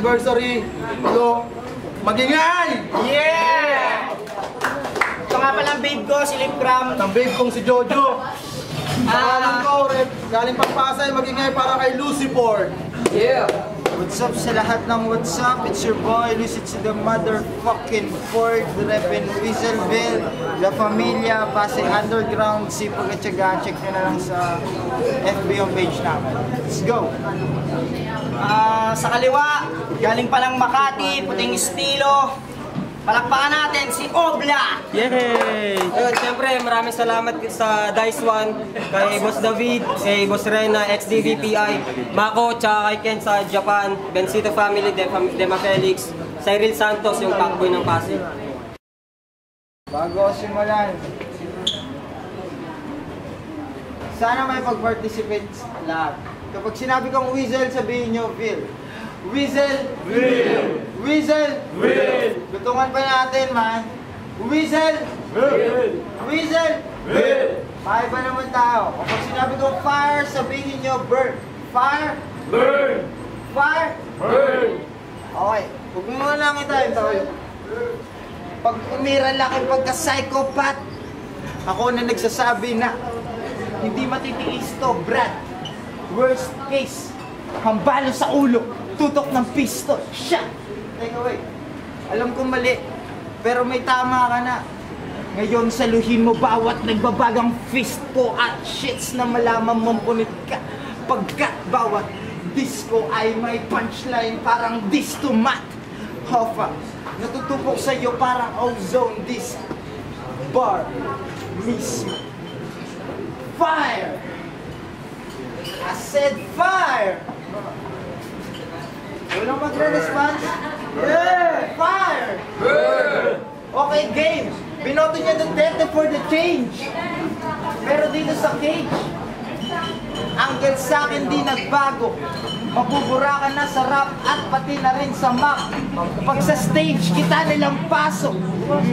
anniversary. Hello, magingay! Yeah! Ito nga palang babe ko, si Lipgram. Ang babe kong si Jojo. Alam ko, galing pang Pasay, magingay para kay Lucifer. Yeah! What's up sa lahat ng what's up? It's your boy, Lucid to the motherfucking Ford, Repen Weaselville, La Familia, Pasay Underground, Sipag at Tiyaga. Check nyo na lang sa FB yung page namin. Let's go! Sa kaliwa, galing palang Makati, puting estilo. Palakpakan natin si Obla! Yay! Ayun, siyempre maraming salamat sa Dice One, kay Boss David, kay Boss Rena, XDVPI, Mako, tsaka kay Ken sa Japan, Bencito Family, Dema Felix, Cyril Santos, yung packboy ng Pasig. Bago simulan, sana may pag-participate lahat. Kapag sinabi kong Weasel, sabihin nyo, Phil. Weasel! Will! Weasel! Will! Lutungan pa natin, man. Weasel! Will! Weasel! Will! Maiba naman tayo. Kapag sinabi kong fire, sabihin nyo, burn. Fire! Burn! Fire! Burn! Okay. Huwag mo nga lang itayin tayo. Pag umiral lang ang pagka-psychopath, ako na nagsasabi na hindi matitiis to, Brad. Worst case, hambalo sa ulo, tutok ng pistol, shot! Take away. Alam kong mali, pero may tama ka na. Ngayon saluhin mo bawat nagbabagang fist ko at shits na malaman mong punit ka. Pagkat bawat disco ay may punchline parang dis to mat. Hoffa, natutupok sa'yo parang ozone disc. Bar mismo. Fire! I said fire! Walang magre-response? Yeah! Fire! Okay, game! Binoto niya Duterte for the change. Pero dito sa cage, angle sa akin di nagbago. Mabubura ka na sa rap at pati na rin sa map. Pag sa stage, kita nilang pasok.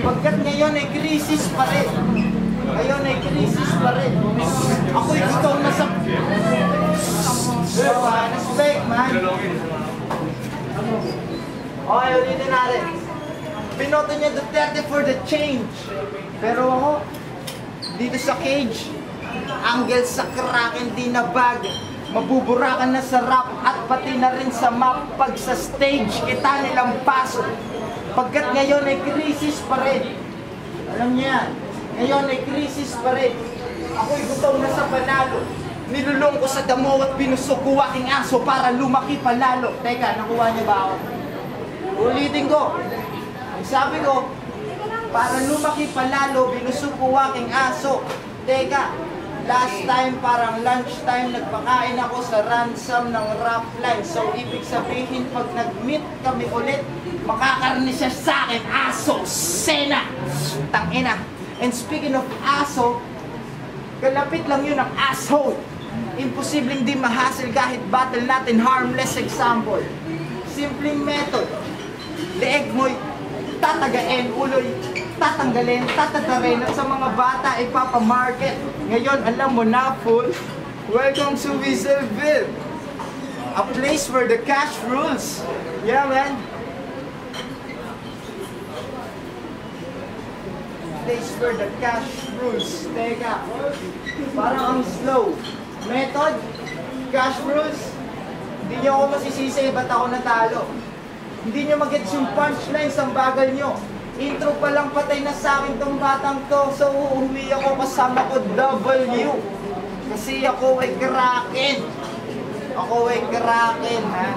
Pagkat ngayon ay krisis pa rin. Ngayon ay krisis pa rin. Ako'y gusto na sa... Respect, man. Okay, ulitin natin. Binoto niya Duterte for the change. Pero ako, dito sa cage, angle sa crack, hindi na bag. Mabubura ka na sa rap at pati na rin sa map. Pag sa stage, kita nilang pasok. Pagkat ngayon ay krisis pa rin. Alam niyo yan, ngayon ay krisis pa rin. Ako'y gutom na sa panalo. Nilulong ko sa damo at binusok ko aking aso para lumaki palalo. Teka, nakuha niyo ba ako? Ulitin ko. Ang sabi ko, para lumaki palalo, binusok ko aking aso. Teka, last time parang lunchtime nagpakain ako sa ransom ng rap line. So ibig sabihin pag nag-meet kami ulit, makakarni siya sa akin, aso, sena, tangina. And speaking of aso, kalapit lang yun ang asshole. Imposibleng di mahassle kahit battle natin, harmless example. Simpleng method. Leeg mo'y tatagain, ulo'y tatanggalin, tatatarin, at sa mga bata ipapamarket. Ngayon, alam mo na, fool. Welcome to Weaselville. A place where the cash rules. Yeah, man. Place where the cash rules. Teka. Parang ang slow. Method, cash rules. Hindi nyo ako masisisi, ba't ako natalo? Hindi nyo mag-gets yung punchlines, ang bagal nyo. Intro pa lang patay na sa akin tong batang to. So uuwi ako kasama ko W. Kasi ako ay kraken. Ako ay kraken, ha?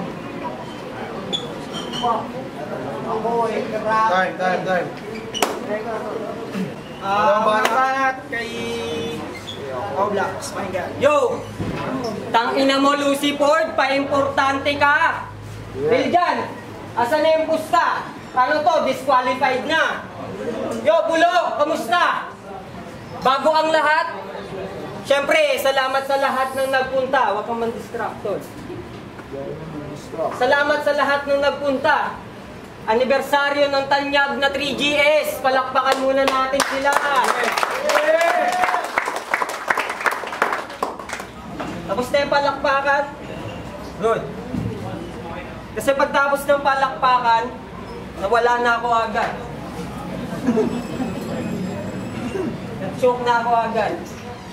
Ako ay kraken. Time. Banat kay... Obla, Spinga. Yo! Tangina mo, Lucy Ford, pa-importante ka! Bilgan, asan na yung pusta? Ano to, disqualified na? Yo, Bulo, kamusta? Bago ang lahat, syempre, salamat sa lahat ng nagpunta. Huwag kang man-distractor. Salamat sa lahat ng nagpunta. Anibersaryo ng tanyag na 3GS. Palakpakan muna natin sila. Tapos na yung palakpakan. Good. Kasi pagtapos ng palakpakan, nawala na ako agad. Nag-choke na ako agad.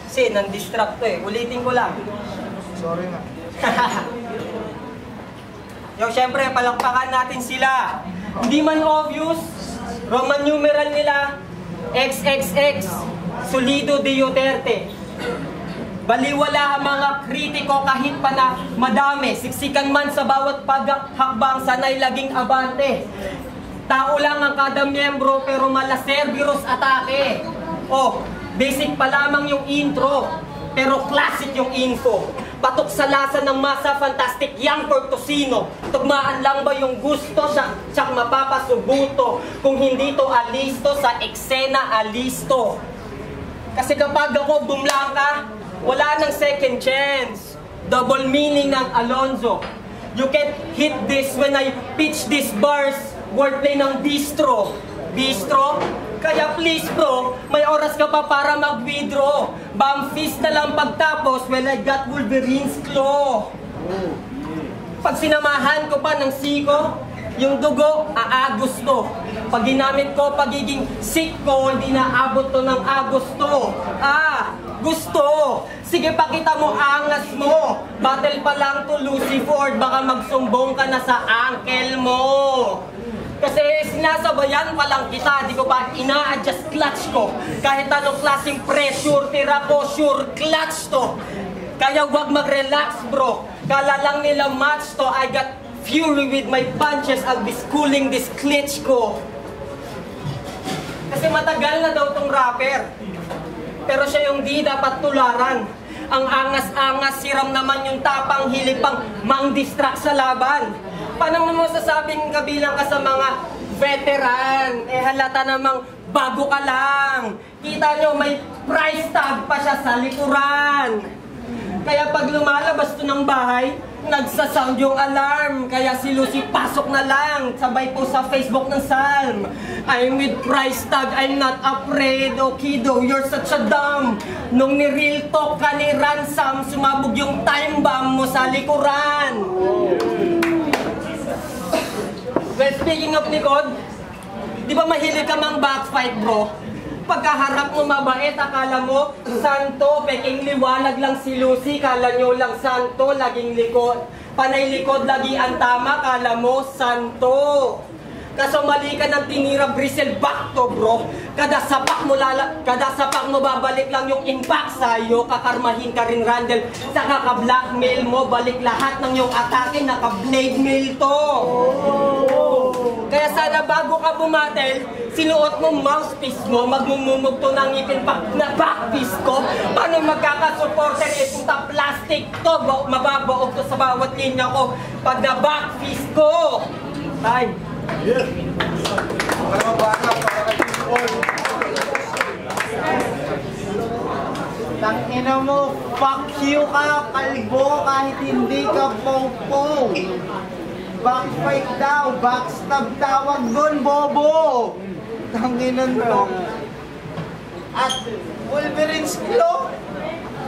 Kasi nan-distract to eh. Ulitin ko lang. Sorry na. Yo, syempre, palakpakan natin sila. Hindi man obvious, Roman numeral nila, XXX, Solido de Duterte. Baliwala ang mga kritiko kahit pa na madami, siksikan man sa bawat paghakbang, sanay laging abante. Tao lang ang kada miyembro pero malaser, virus, atake. Oh, basic pa lamang yung intro, pero classic yung info. Patok sa lasa ng masa, fantastic young Portosino. Tugmaan lang ba yung gusto, siyak mapapasubuto. Kung hindi to alisto, sa eksena alisto. Kasi kapag ako bumlangka, wala nang second chance. Double meaning ng Alonzo. You can't hit this when I pitch these bars. Wordplay ng bistro. Bistro? Kaya please bro, may oras ka pa para mag-withdraw. Bam fist na lang pagtapos, well I got Wolverine's claw. Pag sinamahan ko pa ng siko, yung dugo, aagos to. Pag ginamit ko, pagiging sick ko, hindi naabot to ng Agosto. Gusto. Sige, pakita mo, angas mo. Battle pa lang to, Lucy Ford. Baka magsumbong ka na sa uncle mo. Kasi sinasabayan pa lang kita, di ko pa ina-adjust clutch ko. Kahit anong klaseng pressure, tira ko, sure clutch to. Kaya wag mag-relax bro. Kala lang nila match to. I got fury with my punches. I'll be schooling this glitch ko. Kasi matagal na daw tong rapper. Pero siya yung di dapat tularan. Ang angas-angas, siram naman yung tapang, hilig pang mang-distract sa laban. Paano mo masasabing kabilang ka sa mga veteran? Eh halata namang bago ka lang. Kita nyo, may price tag pa siya sa likuran. Kaya pag lumalabas to ng bahay, nagsasound yung alarm. Kaya si Lucy pasok na lang. Sabay po sa Facebook ng Salm. I'm with price tag, I'm not afraid. Oh kiddo, you're such a dumb. Nung ni-real talk ka ni Ransom, sumabog yung time bomb mo sa likuran. Well, speaking of likod, di ba mahilig ka mang backfight bro? Pagkaharap mo mabait, akala mo santo, peking liwanag lang si Lucy, kala nyo lang santo, laging likod. Panay likod, lagi ang tama, kala mo santo. Kaso mali ka ng tinira bristle back to bro. Kada sapak mo babalik lang yung impact sa'yo, kakarmahin ka rin Randall. Sa kaka-blackmail mo, balik lahat ng yung atake, naka-blade mail to. Kaya sana bago ka bumatel, sinuot mo mouthpiece mo, magmumumugto ng ngipin pa na backpiece ko. Paano magkakasupporter itong plastic to? Mababaog to sa bawat linya ko pag na backpiece ko. Time. Yeah. Mga bata para kay Paul. Tangina mo, fuck you ka, kalbo, kahit hindi ka pong-pong. Backfight daw, backstab tawag doon, bobo. Tanginan to. At Wolverine's claw?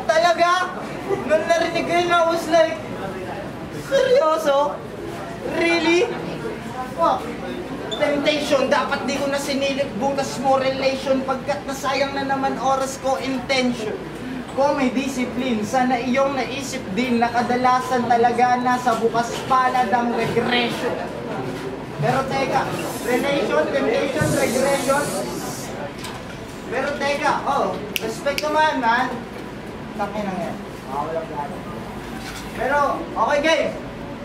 Talaga? Nung narinig ko yun, I was like, seryoso? Really? Fuck. Temptation, dapat di ko na sinilip, butas mo relation, pagkat nasayang na naman oras ko, intention. Ko may discipline, sana iyong naisip din na kadalasan talaga nasa bukas palad ang regression. Pero teka, relation, temptation, regression. Pero teka, respect naman man. Takin lang yan. Pero, okay game.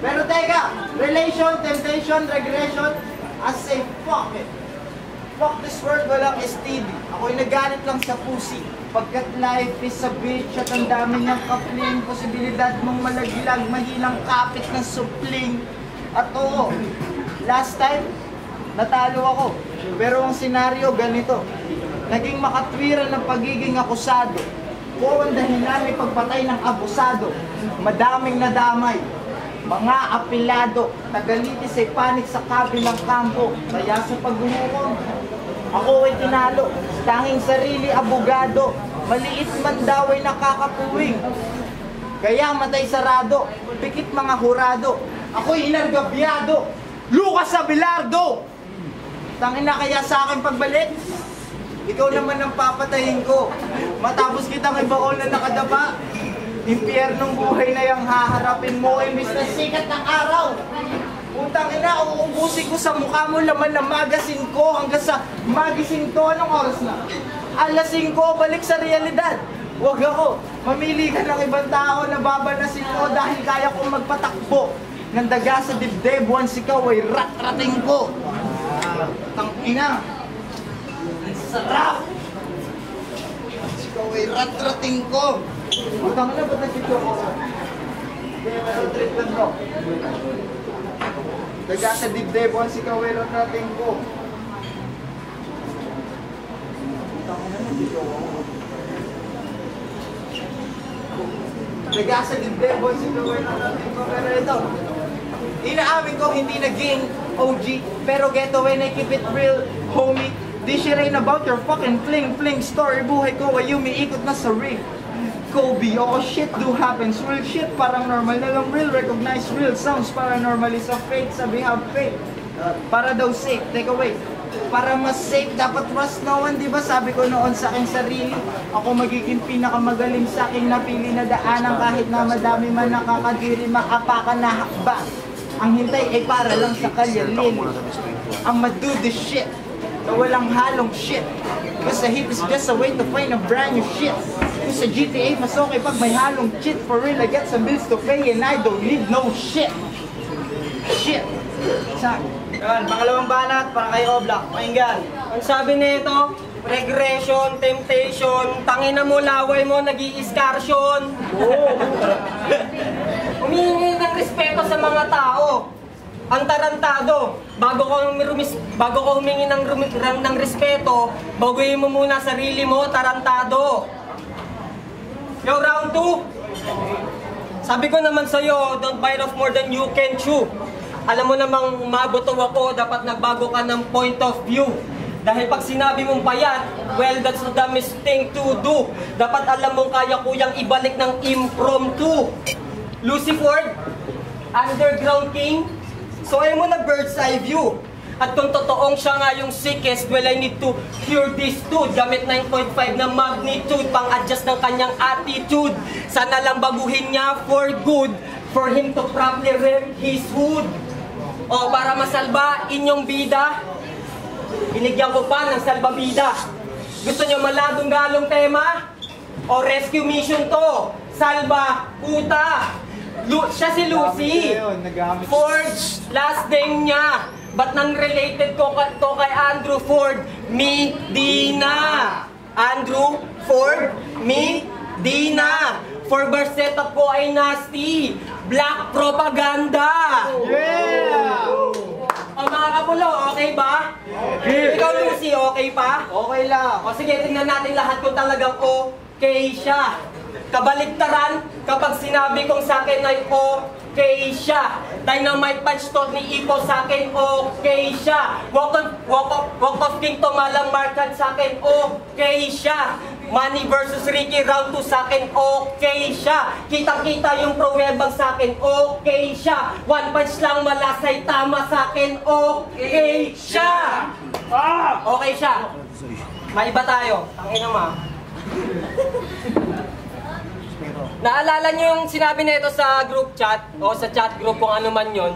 Pero teka, relation, temptation, regression, as a fuck it. Fuck this world, walang STD. Ako'y nagalit lang sa pussy. Pagkat life is a bitch at ang dami niyang kapling, posibilidad mong malaglag, mahilang kapit ng supling. At oo, last time, natalo ako. Pero ang senaryo ganito, naging makatwiran ng pagiging akusado. Kung ang dahilan ay pagpatay ng abusado, madaming nadamay. Mga apelado, tagalitis ay panik sa kabilang kampo. Kaya sa paghuhukom, ako ay tinalo. Tanging sarili abogado, maliit man daw ay nakakapuwing. Kaya matay sarado, pikit mga hurado. Ako'y inargabyado. Lucas Abelardo! Tangin na kaya sa akin pagbalik? Ikaw naman ang papatayin ko. Matapos kitang ibaon na nakadapa. Impyernong buhay na yung haharapin mo, imbis na sikat ng araw. Putang ina, uubusin ko sa mukha mo laman ng magasin ko hanggang sa magasin to. Anong oras na? Alas 5, balik sa realidad. Huwag ako. Mamili ka ng ibang tao na babanasin ko dahil kaya kong magpatakbo ng daga sa dibdib once ikaw ay rat-rating ko. Tangina. Ang sarap. Ikaw ay rat-rating ko. Putang ina, ba't nagkito ko? Kaya meron trip lang bro. Daga sa dibdib once ikaw ay rat-rating ko. Putang ina, nagkito ko. Daga sa dibdib once ikaw ay rat-rating ko. Pero ito, inaamin ko hindi naging OG, pero get when I keep it real, homie. This shit ain't about your fucking fling story. Buhay ko ay umiikot na sa ring. Kobe, oh shit do happens. Real shit parang normal na lang real. Recognize real sounds paranormal is a fake. Sabi have faith. Para daw safe, take away. Para mas safe, dapat trust no one, di ba? Sabi ko noon sa aking sarili, ako magiging pinakamagaling sa aking napili na daanan kahit na madami man nakakadiri, maapakan na hakba. Ang hintay ay para lang sa kalyalin. Ang madu this shit na walang halong shit. Cause the hit is just a way to find a brand new shit. Cause sa GTA mas okay pag may halong shit. For real, I get some bills to pay and I don't need no shit. Shit. Sakit. Yan, pangalawang banat para kay Oblak. Pakinggan. Ang sabi nito, regression, temptation, tangina mo, laway mo, nag-i-excursion. Humingi ng respeto sa mga tao. Ang tarantado, bago ko humingi ng respeto, baguhin mo muna sarili mo, tarantado. Yo, round 2. Sabi ko naman sa'yo, don't bite off more than you can chew. Alam mo namang mabuto ako, dapat nagbago ka ng point of view. Dahil pag sinabi mong payat, well, that's the dumbest thing to do. Dapat alam mong kaya kuyang ibalik ng impromptu. Lucy Ford, underground king, so ayaw mo na bird's eye view. At kung totoong siya nga yung sickest, well, I need to cure this dude. Gamit 9.5 na magnitude, pang-adjust ng kanyang attitude. Sana lang baguhin niya for good, for him to properly rep his hood. O para masalba inyong bida, binigyan ko pa ng salbabida. Gusto nyo maladong galong tema? O rescue mission to? Salba, puta! Siya si Lucy. Ford, last name niya. Ba't nang related ko kay Andrew Ford? Medina. Andrew Ford Medina. For birth setup ko ay nasty. Black propaganda. Yeah! O mga kapulo, okay ba? Okay. Ikaw Lucy, okay pa? Okay lang. O sige, tingnan natin lahat kung talagang okay siya. Kabaligtaran kapag sinabi kong sa akin ay okay siya. Dynamite punch to ni Ipo sa akin, okay siya. Walk of King to Malang Markan sa akin, okay siya. Manny versus Ricky round 2 sa akin, okay siya. Kitang-kita yung pruwebang sa akin, okay siya. One punch lang malasay tama sa akin, okay siya. Okay siya. Maiba tayo. Tangina ma. Naalala niyo yung sinabi nito sa group chat o sa chat group kung ano man yun?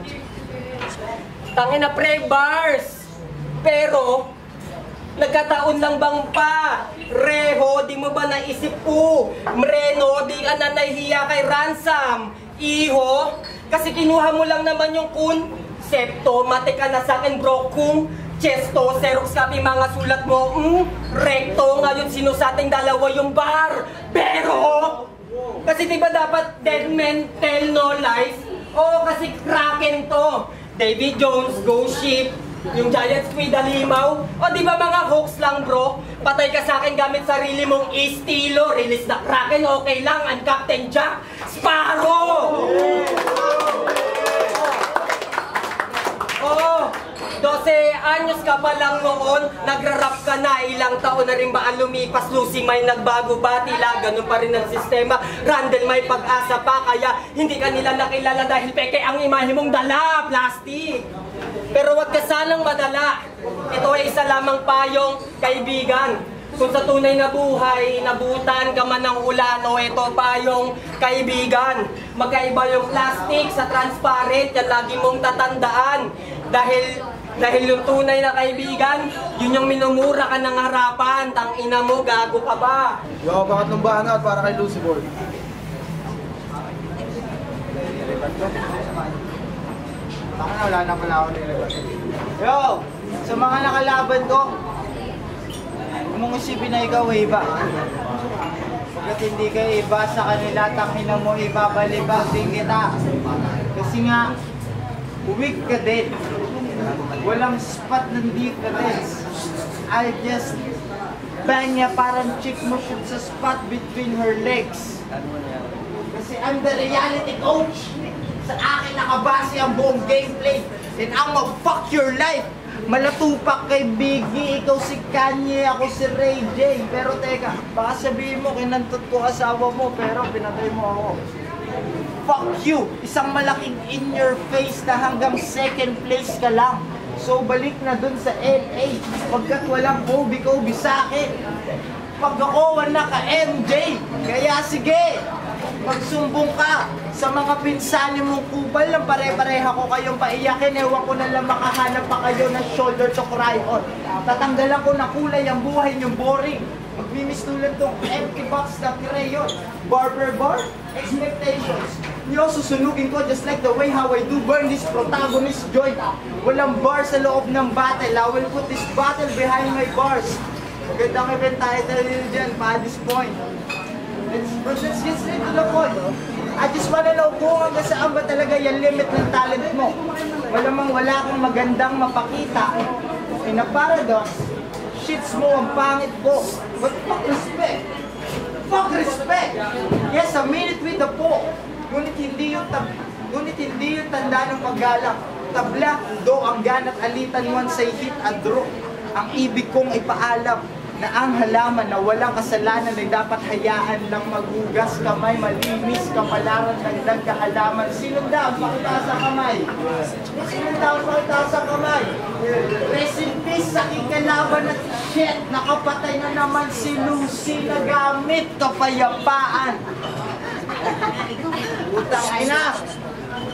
Tangina pre bars. Pero nagkataon lang bang pa? Reho, di mo ba naisip po? Mreno, di ka na nahihiya kay Ransom. Iho, kasi kinuha mo lang naman yung konsepto. Mate ka na sa akin bro kung chesto, xerox copy mga sulat mo. Recto, ngayon sino sa ating dalawa yung bar? Pero kasi diba dapat dead men tell no lies? Oo, kasi Kraken to. David Jones, Ghost Ship, yung Giant Squid, Alimaw. O diba mga hoax lang bro? Patay ka sa akin gamit sarili mong estilo. Release na Kraken, okay lang. And Captain Jack Sparrow! Oo. 12 anyos ka pa lang noon, nagra-rap ka na, ilang taon na rin ba ang lumipas, Lucy may nagbago ba, tila ganun pa rin ang sistema, Randall may pag-asa pa, kaya hindi ka nila nakilala dahil peke ang imahe mong dala, plastic. Pero wag ka sanang madala, ito ay isa lamang payong kaibigan. Kung sa tunay na buhay, nabutan ka man ng ulan, o ito payong kaibigan. Magkaiba yung plastic sa transparent, yan lagi mong tatandaan. Dahil yung tunay na kaibigan, yun yung minumura ka ng harapan. Tangina mo, gago ka ba? Yo, bakit nung banat para kay Lucy Boy? Wala na pala ako nilibat. Yo! Sa mga nakalaban ko, kung isipin na ikaw iba. Pagkat hindi ka iba sa kanila, tangina mo, ibabalibag din kita. Kasi nga, weak ka din. Walang spot ng difference. I just bang niya parang chick mo shoot sa spot between her legs. Kasi I'm the reality coach. Sa akin nakabase ang buong gameplay. And I'ma fuck your life. Malatupak kay Biggie, ikaw si Kanye, ako si Ray J. Pero teka, baka sabihin mo, kinantot ko asawa mo, pero pinatay mo ako. Fuck you! Isang malaking in your face na hanggang second place ka lang. So balik na dun sa LA, pagkat walang Kobe sa akin. Pag ako wala ka MJ, kaya sige, magsumbong ka sa mga pinsani mong kupal lang pare-pareha ko kayong paiyakin, ewan ko na lang makahanap pa kayo ng shoulder to cry on. Tatanggalan ko na kulay ang buhay niyong boring. Magmimistulan tong empty box na crayon. Barber bar, expectations. Yo, susunugin ko just like the way how I do burn this protagonist joint. Walang bar sa loob ng battle. I will put this battle behind my bars. Magandang event title nyo dyan, pa this point. But let's get straight to the point. I just wanna know kung hanggang saan ba talaga yung limit ng talent mo. Malamang wala kang magandang mapakita. In a paradox, shits mo ang pangit ko. But fuck respect. Fuck respect. Yes, a minute with the po. Ngunit hindi yung tanda ng paggalang. Tabla, do ang ganat alitan once I hit a draw. Ang ibig kong ipaalam na ang halaman na walang kasalanan ay dapat hayaan lang maghugas kamay, malinis, kapalaran, dagdag kahalaman. Sinundan, pakita sa kamay. Sinundan, pakita sa kamay. Rest in peace sa kikalaban at shit, nakapatay na naman si Lucy na gamit kapayapaan. Utang ina.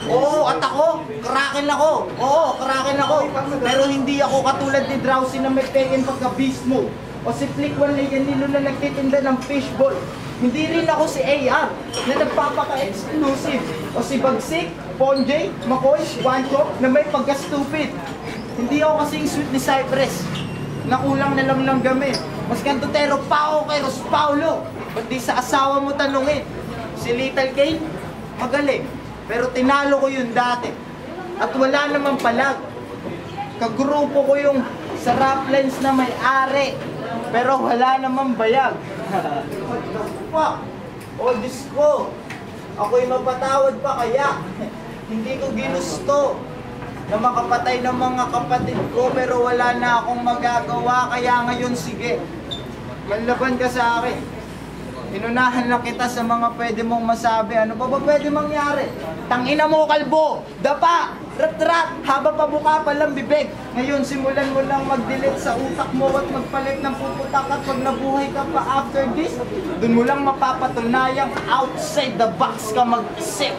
Oo, at ako, kraken ako. Oo, kraken ako. Pero hindi ako katulad ni Drowsy na may pegen pagka-beast mode. O si Flick One Leganilo na nagtitinda ng fishball. Hindi rin ako si AR na nagpapaka-exclusive. O si Bagsik, Ponjay, Makoy, Wancho na may pagka-stupid. Hindi ako kasing sweet ni Cypress na kulang na lang ng gamit. Mas kantutero pa ako kay Ros Paulo. Ba't di sa asawa mo tanungin? Si Little Kane, magaling. Pero tinalo ko yun dati. At wala namang palag. Kagrupo ko yung sa rap lines na may ari. Pero wala namang bayag. What the fuck? O Diyos ko. Ako'y mapatawad pa kaya. Hindi ko ginusto na makapatay ng mga kapatid ko. Pero wala na akong magagawa. Kaya ngayon sige. Manlaban ka sa akin. Inunahan lang kita sa mga pwede mong masabi. Ano pa ba pwede mangyari? Tangina mo, kalbo! Dapa! Rat-rat! Haba pa buka palang bibig. Ngayon, simulan mo lang mag-delete sa utak mo at magpalit ng puputak. At pag nabuhay ka pa after this, dun mo lang mapapatunayang outside the box ka mag-isip.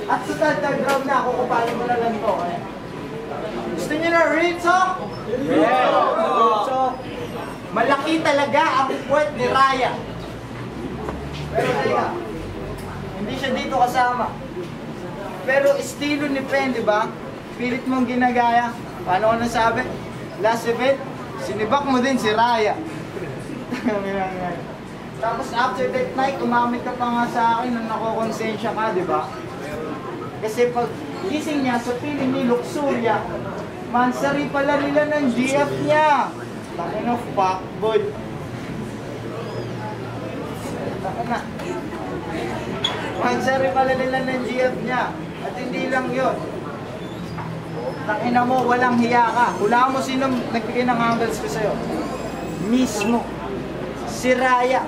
At sa third round na, kukupanin mo na lang ito. Gusto niyo na real talk? Yeah! So, malaki talaga ang puwet ni Raya. Pero teka, hindi siya dito kasama. Pero estilo ni Pen, di ba? Pilit mong ginagaya. Paano ko nasabi? Last event, sinibak mo din si Raya. Tapos after that night, umamit ka pa nga sa akin nung nakokonsensya ka, di ba? Kasi pag gising niya sa feeling ni Luxuria, mansari pala nila ng GF niya. Taka na, fuckboy. Taka na. Mansari pala nila ng GF niya. At hindi lang yun. Tangina mo, walang hiya ka. Hulaan mo sino nagbigay ng angles ko sa'yo. Mismo. Si Raya.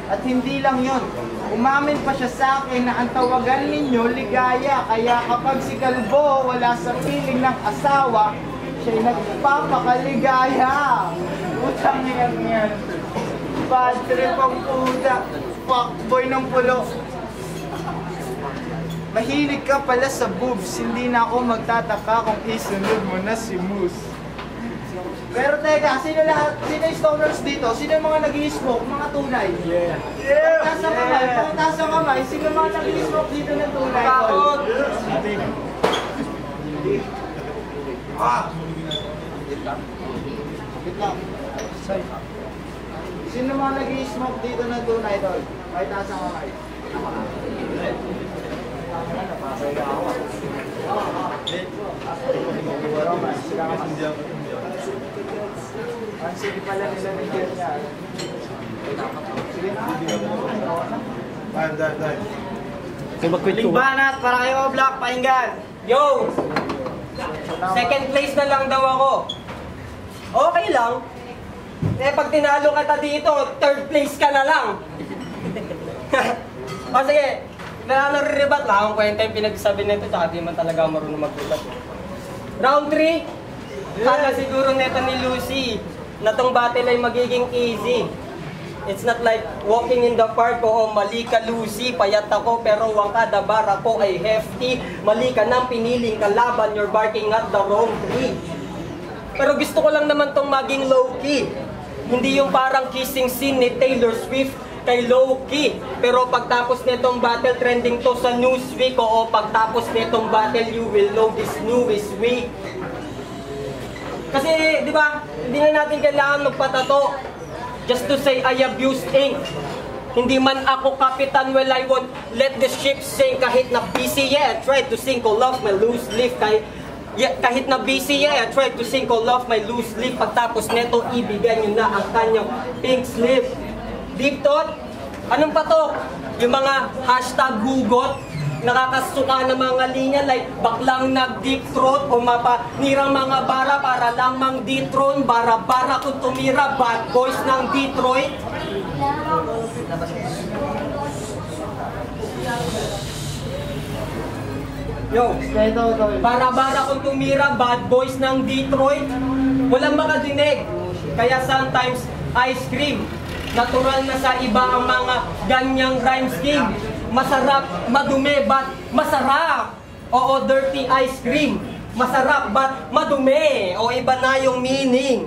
At hindi lang yon. Umamin pa siya sa akin na ang tawagan ninyo ligaya. Kaya kapag si Kalbo wala sa piling ng asawa, siya'y nagpapakaligaya. Utang yan. Bad trip ang puta. Fuckboy ng pulo. Mahilig ka pala sa boobs. Hindi na ako magtataka kung isunod mo na si Moose. Pero teka, sino yung stoners dito? Sino yung mga nag-i-smoke? Mga tunay? Yeah! Pagkataas ang kamay, sino yung mga nag-i-smoke dito ng tunay? Takot! Sino yung mga nag-i-smoke dito ng tunay, tol? Pagkataas ang kamay. Ang sige pala nila ni Kenya. Sige na. Limbanat para kayo Black Painggan. Yo! Second place na lang daw ako. Okay lang. Eh pag tinalo ka dito, third place ka na lang. O sige, nare-rebat lang akong kwenta yung pinagsabi nito tsaka di man talaga marunong magbulat. Round 3. Kala siguro neto ni Lucy na tong battle ay magiging easy. It's not like walking in the park. Oo, mali ka Lucy, payat ako pero wangka dabar ako ay hefty. Mali ka nang piniling kalaban, you're barking at the wrong tree. Pero gusto ko lang naman tong maging low-key. Hindi yung parang kissing scene ni Taylor Swift kay low-key. Pero pagtapos nitong battle, trending to sa Newsweek. Oo, pagtapos nitong battle, you will know this new is weak. Kasi, di ba, hindi na natin kailangan magpatato. Just to say, I abused ink. Hindi man ako kapitan, well, I won't let the ship sink. Kahit na busy, yeah, I tried to sink all off my loose leaf. Kahit na busy, yeah, I tried to sink all off my loose leaf. Pagtapos neto, ibigay nyo na ang kanyang pink slip. Deep thought? Anong patok? Yung mga hashtag hugot, nakakasuka ng mga linya like baklang nag-deep throat o mapanirang mga bara para lang mang dethrone. Bara-bara kung tumira, bad boys ng Detroit. Yo, bara-bara kung tumira, bad boys ng Detroit. Walang makadinig. Kaya sometimes, ice cream. Natural na sa iba ang mga ganyang rhyme scheme. Masarap, madumi, but masarap. Oo, dirty ice cream. Masarap, but madumi. O iba na yung meaning.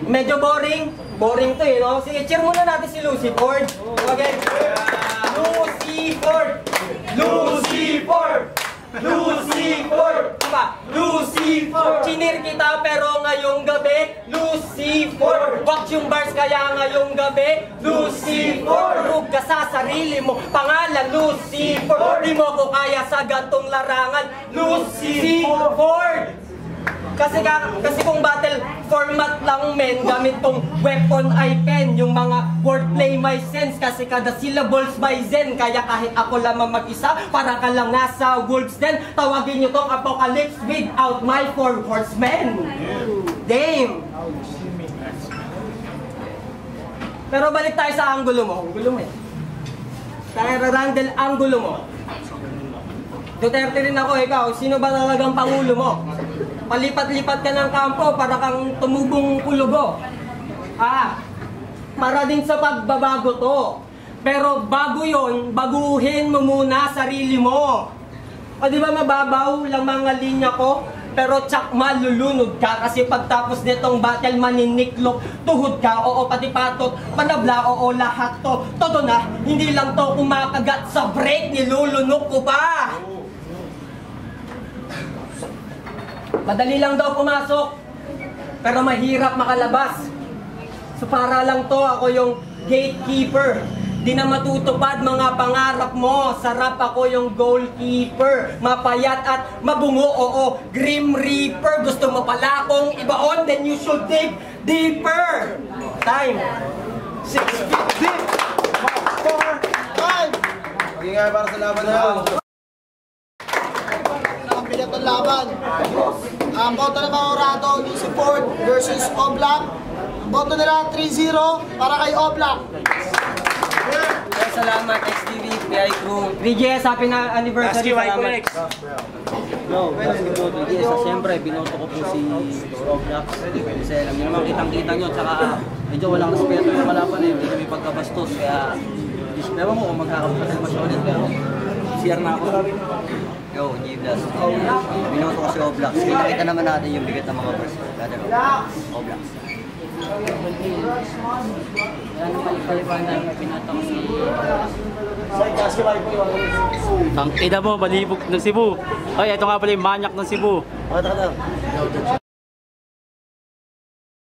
Medyo boring? Boring to no? Sige, cheer muna natin si Lucy Ford. Okay? Lucy Ford! Lucy Ford! Lucy Ford! Diba? Lucy Ford! Chinir kita pero ngayong gabi, Lucy Ford! Watch yung bars kaya ngayong gabi, Lucy Ford! Rug ka sa sarili mo, pangalan Lucy Ford! Di mo ko kaya sa gantong larangan, Lucy Ford! Kasi kung battle format lang men, gamit tong weapon ay pen. Yung mga wordplay may sense, kasi kada syllables may zen. Kaya kahit ako lamang mag-isa, para ka lang nasa wolves den. Tawagin nyo tong apocalypse without my four horsemen. Damn! Pero balik tayo sa angulo mo. Angulo mo eh. Kaya Randall, angulo mo. Duterte rin ako, ikaw. Sino ba talagang pangulo mo? Palipat-lipat ka ng kampo para kang tumubong kulugo. Para din sa pagbabago to. Pero bago yon, baguhin mo muna sarili mo. O di ba mababaw lang mga linya ko? Pero tsak malulunod ka kasi pagtapos nitong battle maniniklop, tuhod ka, oo pati patot, panabla, oo lahat to. Todo na, hindi lang to kumakagat sa break, nilulunok ko pa. Madali lang daw pumasok, pero mahirap makalabas. So para lang to, ako yung gatekeeper. Di na matutupad mga pangarap mo. Sarap ako yung goalkeeper. Mapayat at mabungo, oo, Grim Reaper. Gusto mo pala akong ibaon, then you should dig deeper. Time. 6 feet deep. 4, 5. Maging nga para sa laban na yun. laban. Ang boto ng mga Orado, si Ford versus Oblak. Ang boto nila 3-0 para kay Oblak. Salamat, XTV, PI Crew. 3GS, happy na anniversary. Salamat. No, basketball BDS. Siyempre, binoto ko po si Roblox. Kasi alam niyo naman, kitang-kita nyo. Tsaka medyo walang respeto yung kalaban eh. Hindi kami pagkabastos. Kaya, ewan mo kung magkakapamasyon ulit. Pero, CR na ako. Yo, G-Blast. Binoto ko si Oblax. Kita naman natin yung bigat ng mga boys. Oblax. Yan ang kalipalipanan. Pinata ko si... Ang ina mo, malibog ng Cebu. Ay, ito nga pala yung manyak ng Cebu. O, taka.